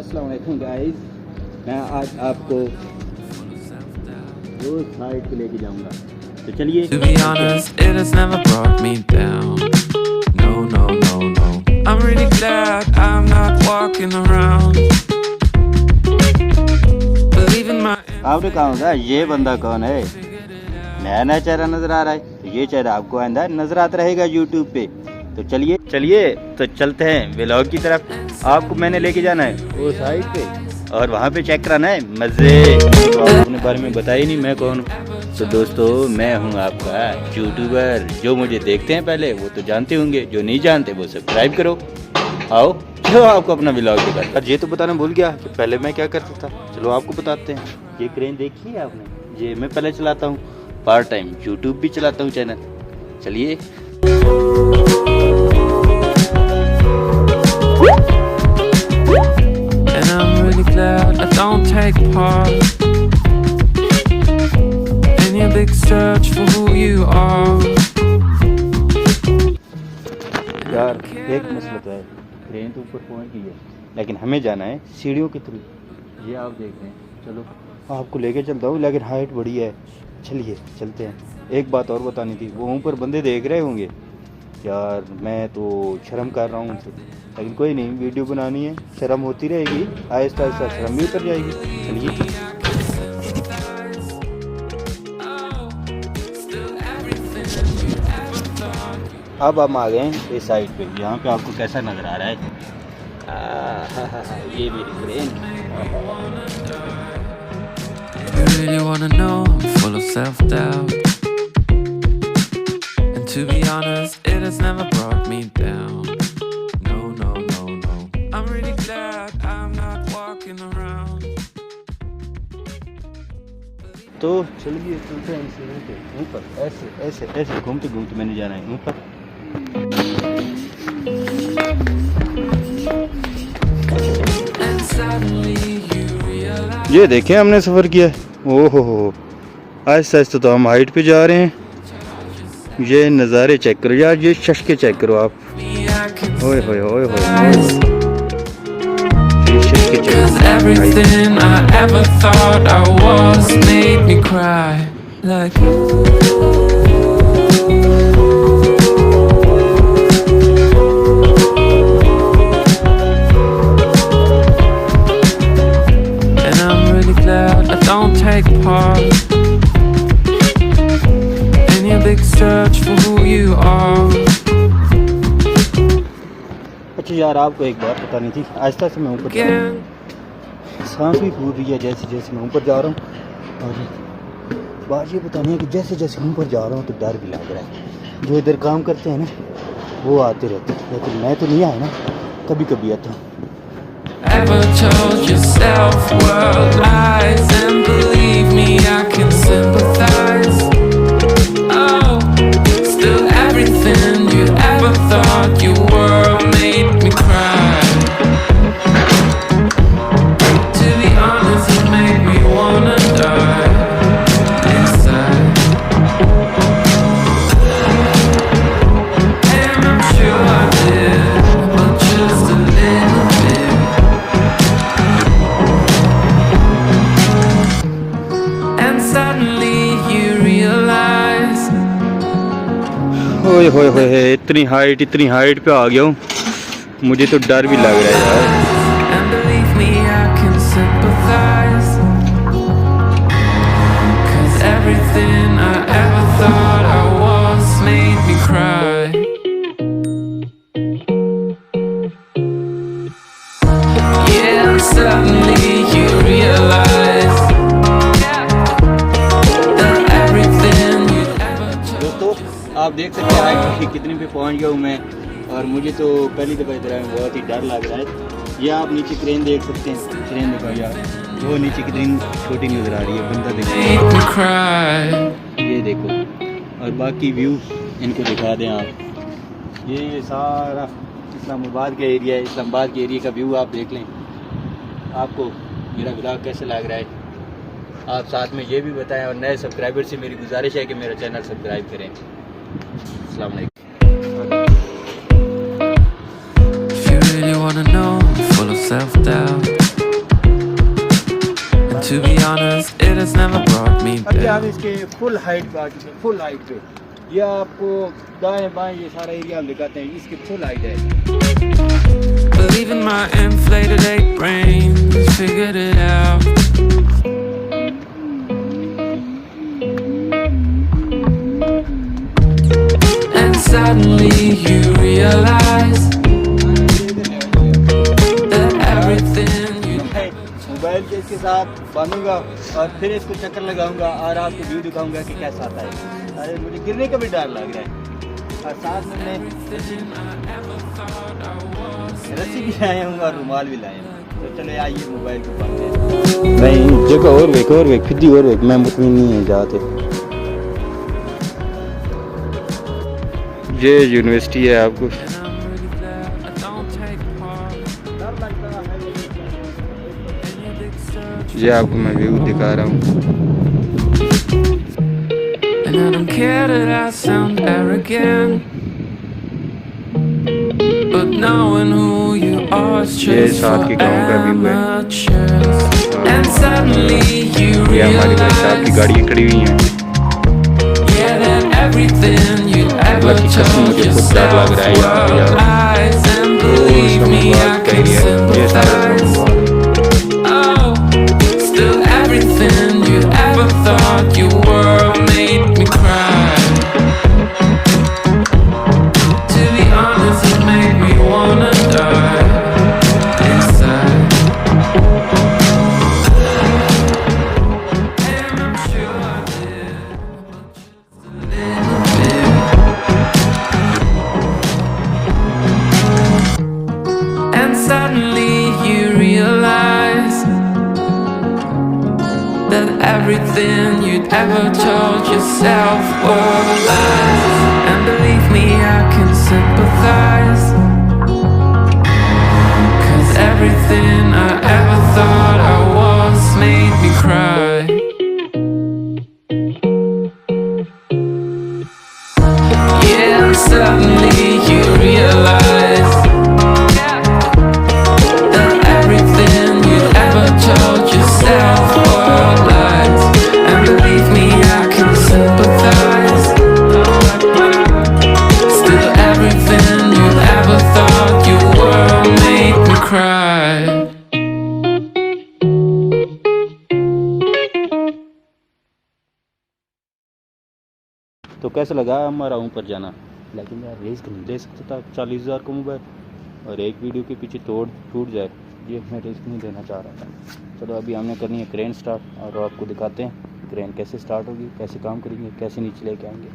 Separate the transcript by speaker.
Speaker 1: अस्सलाम वालेकुम गाइस, मैं आज आपको वो साइड पे लेके जाऊंगा, तो चलिए।
Speaker 2: To be honest, it has never brought me down. No, no, no, no. I'm really glad I'm not walking around believing my.
Speaker 1: आपने कहा होगा ये बंदा कौन है, नया नया चेहरा नजर आ रहा है, तो ये चेहरा आपको आइंदा नजर आता रहेगा यूट्यूब पे। तो चलिए तो चलते हैं व्लॉग की तरफ। आपको मैंने लेके जाना है वो साइड पे और वहाँ पे चेक कराना है मज़े। तो आप अपने बारे में बताइए नहीं मैं कौन हूँ। तो दोस्तों, मैं हूँ आपका यूट्यूबर। जो मुझे देखते हैं पहले वो तो जानते होंगे, जो नहीं जानते वो सब्सक्राइब करो। आओ चलो आपको अपना व्लॉग दिखाता। ये तो बताना भूल गया कि पहले मैं क्या करता था। चलो आपको बताते हैं। ये क्रेन देखी है आपने, ये मैं पहले चलाता हूँ, पार्ट टाइम यूट्यूब भी चलाता हूँ चैनल। चलिए।
Speaker 2: And I'm really glad I don't take part in your big search for who you are.
Speaker 1: यार एक मसला तो है, ट्रेन तो ऊपर पहुंच गई है लेकिन हमें जाना है सीढ़ियों के थ्रू। ये आप देख रहे हैं। चलो आपको लेके चलता हूँ, लेकिन हाइट बड़ी है। चलिए चलते हैं। एक बात और बतानी थी, वो ऊपर बंदे देख रहे होंगे यार, मैं तो शर्म कर रहा हूँ उनसे, लेकिन कोई नहीं, वीडियो बनानी है, शर्म होती रहेगी, आहिस्ता आहिस्ता शर्म भी उतर जाएगी। चलिए। अब हम आ गए हैं इस साइड पे। यहाँ पे आपको कैसा नज़र आ रहा है? ये मेरी train.
Speaker 2: You really wanna know I'm full of self-doubt. And to be honest, it has never brought me down. No, no, no, no. I'm really glad I'm not walking around.
Speaker 1: तो चलिए चलते हैं सीढ़ी पे ऊपर। ऐसे ऐसे ऐसे घूमते घूमते मैंने जाना है ऊपर।
Speaker 2: And suddenly you realize.
Speaker 1: ये देखें हमने सफ़र किया है। ओहो हो, आहिस्ता आहिस्ता तो हम हाइट पे जा रहे हैं। ये नज़ारे चेक करो यार, ये शशके चेक करो आप। ओए होए ओए होए, ये शशके check
Speaker 2: Cause everything I ever thought I was made me cry. Like and I'm really glad I don't take part in your big search for who you are.
Speaker 1: अच्छा यार, आपको एक बात बतानी थी। आहिस्ता से मैं ऊपर जा रहा
Speaker 2: Again.
Speaker 1: हूँ, सांस भी फूल रही है जैसे जैसे मैं ऊपर जा रहा हूँ। और बात ये बतानी है कि जैसे जैसे ऊपर जा रहा हूँ तो डर भी लग रहा है। जो इधर काम करते हैं ना वो आते रहते हैं, लेकिन मैं तो नहीं आया ना, कभी कभी आता हूँ।
Speaker 2: Ever told yourself were lies, and believe me, I can sympathize. Oh, still everything you ever thought you were made me cry. To be honest, it made me wanna die inside. And I'm sure I did, but just a little bit. And suddenly you realize.
Speaker 1: ओए होए होए, इतनी height पे आ गया हूँ, मुझे तो डर भी लग रहा है यार।
Speaker 2: And believe me, I can sympathize. 'Cause everything I ever thought I was made me cry. Yeah, and suddenly you realize that everything you ever told.
Speaker 1: दोस्तों, आप देख सकते हैं हाइट कितने पे पहुंच गया हूँ मैं, और मुझे तो पहली दफ़ा इधर आया बहुत ही डर लग रहा है। ये आप नीचे क्रेन देख सकते हैं, क्रेन देखो यार, वो नीचे कितनी छोटी नज़र आ रही है, बंदा
Speaker 2: Made
Speaker 1: देखो,
Speaker 2: me cry.
Speaker 1: ये देखो। और बाकी व्यू इनको दिखा दें आप। ये सारा इस्लामाबाद का एरिया है, इस्लामाबाद के एरिया का व्यू आप देख लें। आपको मेरा व्लॉग कैसे लग रहा है आप साथ में ये भी बताएं, और नए सब्सक्राइबर से मेरी गुजारिश है कि मेरा चैनल सब्सक्राइब करें। अस्सलाम वालेकुम।
Speaker 2: If you really wanna know, I'm full of self-doubt. To be honest, it has never brought me
Speaker 1: अभी हम
Speaker 2: down.
Speaker 1: इसके फुल हाइट पे आ चुके हैं, फुल हाइट पे। ये आपको दाएं बाएं ये सारा एरिया हम दिखाते हैं, इसकी फुल हाइट है।
Speaker 2: Believe in my inflated ape brain, figured it out. And suddenly you realize that everything you
Speaker 1: मैं मोबाइल के इसके साथ बांधूंगा और फिर इसको चक्कर लगाऊंगा और आपको व्यू दिखाऊंगा कि कैसा आता है। अरे मुझे गिरने का भी डर लग रहा है। और साथ में मैं रस्सी भी लाया हूँ और रुमाल भी लाया हूँ। तो चले आइए मोबाइल को बांधते हैं। नहीं जगह और वेक खुद ही और वेक, मैं मुतमिन नहीं है जाते। ये यूनिवर्सिटी है आपको
Speaker 2: and I'm really glad I don't take part in your big search.
Speaker 1: ये आपको मैं व्यू दिखा रहा हूँ।
Speaker 2: And I don't care that I sound arrogant, but knowing who you are is
Speaker 1: ये
Speaker 2: just
Speaker 1: साथ के
Speaker 2: for
Speaker 1: गाँव का व्यू है।
Speaker 2: amateurs. And suddenly you
Speaker 1: ये हमारे भाई साहब की
Speaker 2: realize,
Speaker 1: गाड़ी खड़ी हुई है।
Speaker 2: yeah, that everything you ever
Speaker 1: अल्लाह की कसम
Speaker 2: told
Speaker 1: मुझे खुद डर लग रहा है
Speaker 2: yourself
Speaker 1: यहाँ पे
Speaker 2: were
Speaker 1: यार।
Speaker 2: lies, and believe me, I
Speaker 1: Islamabad का
Speaker 2: can
Speaker 1: एरिया है। ये सारा
Speaker 2: sympathize.
Speaker 1: Islamabad.
Speaker 2: Oh, still everything you ever thought you were made me cry. To be honest, it made me wanna die inside. And I'm sure I did, but just a little bit. And suddenly you realize that everything you'd ever told yourself were lies. And believe me, I can sympathize, 'cause everything I ever thought I was made me cry. Yeah, and suddenly you realize that everything you'd ever told yourself were lies. And believe me, I can sympathize. Still everything you ever thought you were made me cry.
Speaker 1: तो कैसा लगा हमारा ऊपर जाना? लेकिन यार risk नहीं ले सकता था 40,000 का मोबाइल और एक वीडियो के पीछे टूट जाए, ये मैं रिस्क नहीं देना चाह रहा था। चलो अभी हमने करनी है क्रेन स्टार्ट और आपको दिखाते हैं क्रेन कैसे स्टार्ट होगी, कैसे काम करेंगे, कैसे नीचे लेके आएंगे।